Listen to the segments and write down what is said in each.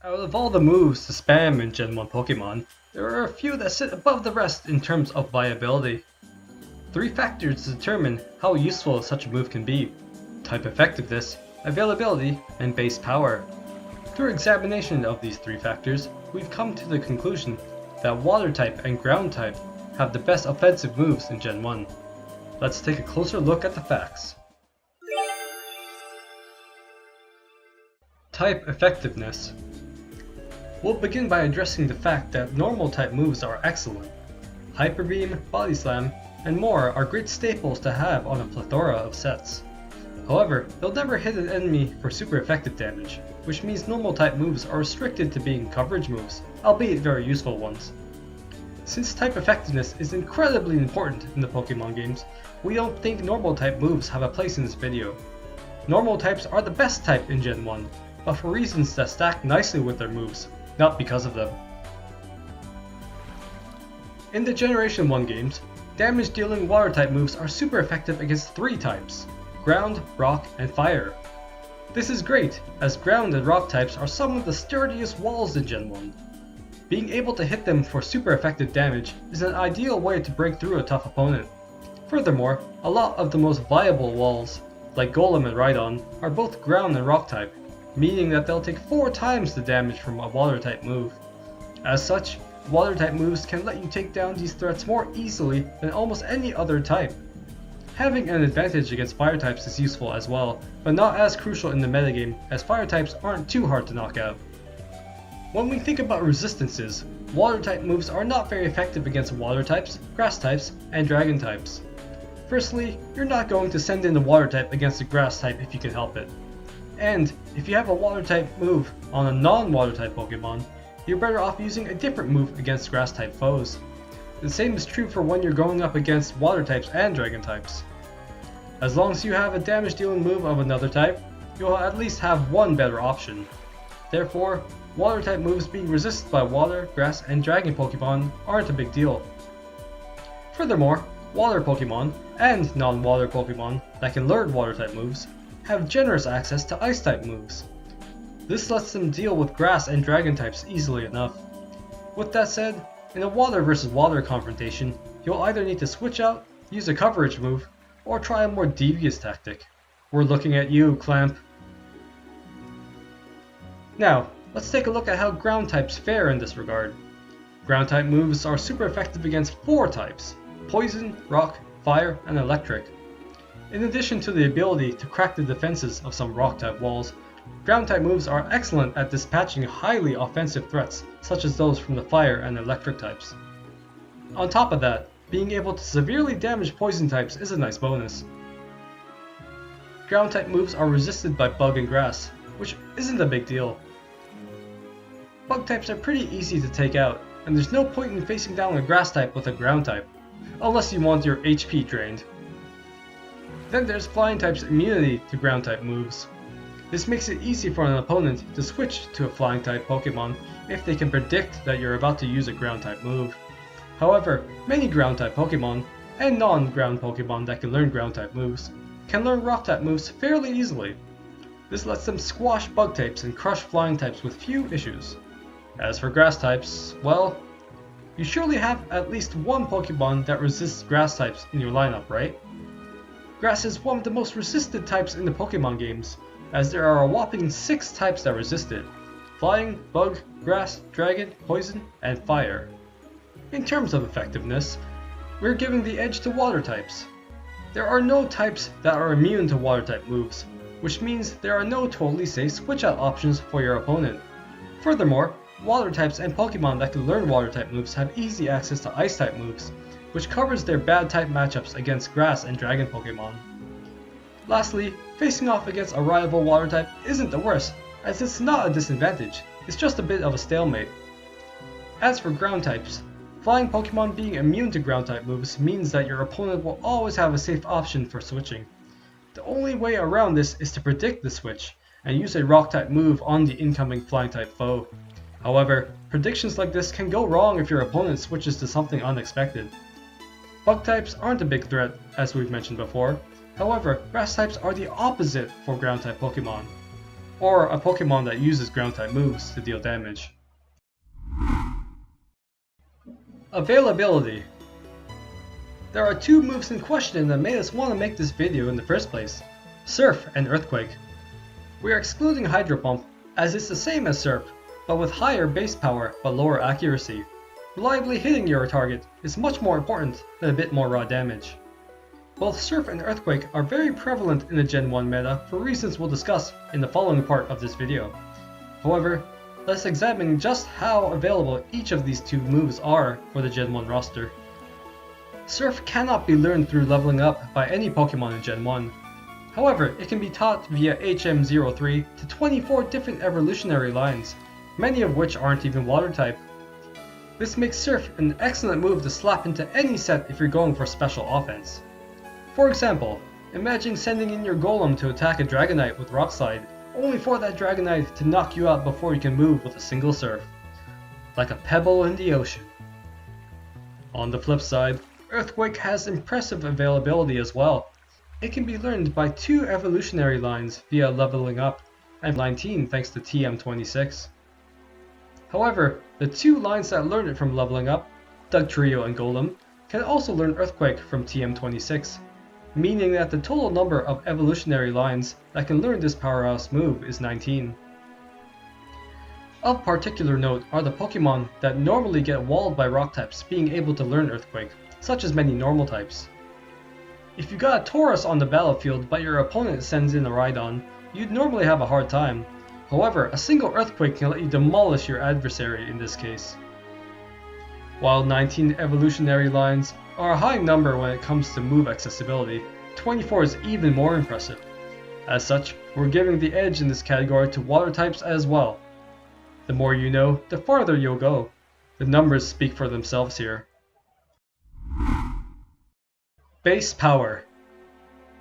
Out of all the moves to spam in Gen 1 Pokemon, there are a few that sit above the rest in terms of viability. Three factors determine how useful such a move can be: type effectiveness, availability, and base power. Through examination of these three factors, we've come to the conclusion that Water type and Ground type have the best offensive moves in Gen 1. Let's take a closer look at the facts. Type effectiveness. We'll begin by addressing the fact that normal type moves are excellent. Hyper Beam, Body Slam, and more are great staples to have on a plethora of sets. However, they'll never hit an enemy for super effective damage, which means normal type moves are restricted to being coverage moves, albeit very useful ones. Since type effectiveness is incredibly important in the Pokemon games, we don't think normal type moves have a place in this video. Normal types are the best type in Gen 1, but for reasons that stack nicely with their moves, not because of them. In the Generation 1 games, damage-dealing Water-type moves are super effective against three types: Ground, Rock, and Fire. This is great, as Ground and Rock types are some of the sturdiest walls in Gen 1. Being able to hit them for super effective damage is an ideal way to break through a tough opponent. Furthermore, a lot of the most viable walls, like Golem and Rhydon, are both Ground and Rock type, meaning that they'll take 4 times the damage from a Water type move. As such, Water type moves can let you take down these threats more easily than almost any other type. Having an advantage against Fire types is useful as well, but not as crucial in the metagame, as Fire types aren't too hard to knock out. When we think about resistances, Water type moves are not very effective against Water types, Grass types, and Dragon types. Firstly, you're not going to send in a Water type against a Grass type if you can help it. And if you have a Water type move on a non-Water type Pokemon, you're better off using a different move against Grass type foes. The same is true for when you're going up against Water types and Dragon types. As long as you have a damage dealing move of another type, you'll at least have one better option. Therefore, Water type moves being resisted by Water, Grass, and Dragon Pokemon aren't a big deal. Furthermore, Water Pokemon and non-Water Pokemon that can learn Water type moves have generous access to Ice type moves. This lets them deal with Grass and Dragon types easily enough. With that said, in a Water vs Water confrontation, you'll either need to switch out, use a coverage move, or try a more devious tactic. We're looking at you, Clamp. Now, let's take a look at how Ground types fare in this regard. Ground type moves are super effective against 4 types: Poison, Rock, Fire, and Electric. In addition to the ability to crack the defenses of some Rock type walls, Ground type moves are excellent at dispatching highly offensive threats such as those from the Fire and Electric types. On top of that, being able to severely damage Poison types is a nice bonus. Ground type moves are resisted by Bug and Grass, which isn't a big deal. Bug types are pretty easy to take out, and there's no point in facing down a Grass type with a Ground type, unless you want your HP drained. Then there's Flying type's immunity to Ground type moves. This makes it easy for an opponent to switch to a Flying type Pokemon if they can predict that you're about to use a Ground type move. However, many Ground type Pokemon, and non-Ground Pokemon that can learn Ground type moves, can learn Rock type moves fairly easily. This lets them squash Bug types and crush Flying types with few issues. As for Grass types, well, you surely have at least one Pokemon that resists Grass types in your lineup, right? Grass is one of the most resisted types in the Pokemon games, as there are a whopping 6 types that resist it: Flying, Bug, Grass, Dragon, Poison, and Fire. In terms of effectiveness, we're giving the edge to Water types. There are no types that are immune to Water type moves, which means there are no totally safe switch out options for your opponent. Furthermore, Water types and Pokemon that can learn Water type moves have easy access to Ice type moves, which covers their bad type matchups against Grass and Dragon Pokemon. Lastly, facing off against a rival Water type isn't the worst, as it's not a disadvantage, it's just a bit of a stalemate. As for Ground types, Flying Pokemon being immune to Ground type moves means that your opponent will always have a safe option for switching. The only way around this is to predict the switch, and use a Rock type move on the incoming Flying type foe. However, predictions like this can go wrong if your opponent switches to something unexpected. Bug types aren't a big threat, as we've mentioned before. However, Grass types are the opposite for Ground type Pokemon. or a Pokemon that uses ground-type moves to deal damage. Availability. There are two moves in question that made us want to make this video in the first place: Surf and Earthquake. We are excluding Hydro Pump as it's the same as Surf, but with higher base power but lower accuracy. Reliably hitting your target is much more important than a bit more raw damage. Both Surf and Earthquake are very prevalent in the Gen 1 meta for reasons we'll discuss in the following part of this video. However, let's examine just how available each of these two moves are for the Gen 1 roster. Surf cannot be learned through leveling up by any Pokemon in Gen 1. However, it can be taught via HM03 to 24 different evolutionary lines, many of which aren't even water type. This makes Surf an excellent move to slap into any set if you're going for special offense. For example, imagine sending in your Golem to attack a Dragonite with Rock Slide, only for that Dragonite to knock you out before you can move with a single Surf. Like a pebble in the ocean. On the flip side, Earthquake has impressive availability as well. It can be learned by two evolutionary lines via leveling up, and 19 thanks to TM26. However, the two lines that learn it from leveling up, Dugtrio and Golem, can also learn Earthquake from TM26, meaning that the total number of evolutionary lines that can learn this powerhouse move is 19. Of particular note are the Pokemon that normally get walled by rock types being able to learn Earthquake, such as many normal types. If you got a Tauros on the battlefield but your opponent sends in a Rhydon, you'd normally have a hard time. However, a single Earthquake can let you demolish your adversary in this case. While 19 evolutionary lines are a high number when it comes to move accessibility, 24 is even more impressive. As such, we're giving the edge in this category to water types as well. The more you know, the farther you'll go. The numbers speak for themselves here. Base power.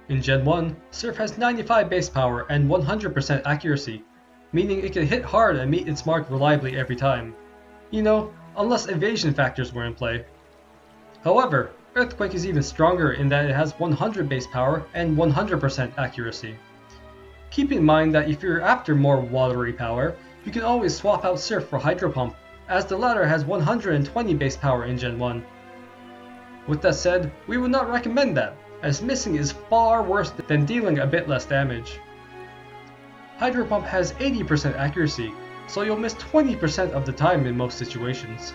In Gen 1, Surf has 95 base power and 100% accuracy, meaning it can hit hard and meet its mark reliably every time. You know, unless evasion factors were in play. However, Earthquake is even stronger in that it has 100 base power and 100% accuracy. Keep in mind that if you're after more watery power, you can always swap out Surf for Hydro Pump, as the latter has 120 base power in Gen 1. With that said, we would not recommend that, as missing is far worse than dealing a bit less damage. Hydro Pump has 80% accuracy, so you'll miss 20% of the time in most situations.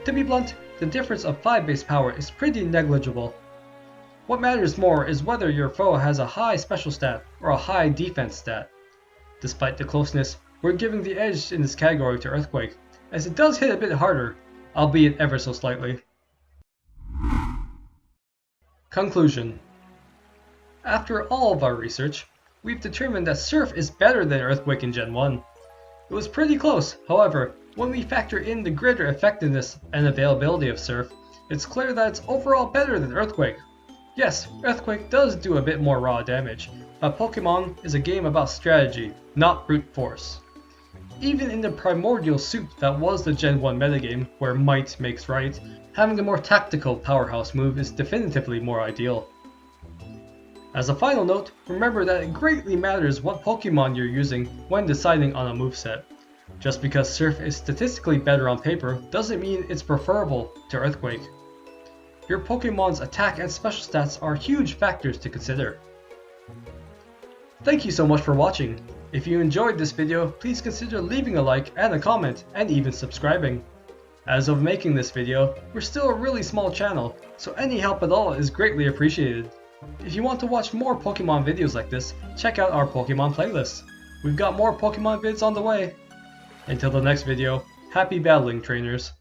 To be blunt, the difference of 5 base power is pretty negligible. What matters more is whether your foe has a high special stat or a high defense stat. Despite the closeness, we're giving the edge in this category to Earthquake, as it does hit a bit harder, albeit ever so slightly. Conclusion. After all of our research, we've determined that Surf is better than Earthquake in Gen 1. It was pretty close, however, when we factor in the greater effectiveness and availability of Surf, it's clear that it's overall better than Earthquake. Yes, Earthquake does do a bit more raw damage, but Pokémon is a game about strategy, not brute force. Even in the primordial soup that was the Gen 1 metagame, where might makes right, having a more tactical powerhouse move is definitively more ideal. As a final note, remember that it greatly matters what Pokemon you're using when deciding on a moveset. Just because Surf is statistically better on paper doesn't mean it's preferable to Earthquake. Your Pokemon's attack and special stats are huge factors to consider. Thank you so much for watching. If you enjoyed this video, please consider leaving a like and a comment and even subscribing. As of making this video, we're still a really small channel, so any help at all is greatly appreciated. If you want to watch more Pokemon videos like this, check out our Pokemon playlist. We've got more Pokemon vids on the way. Until the next video, happy battling, trainers.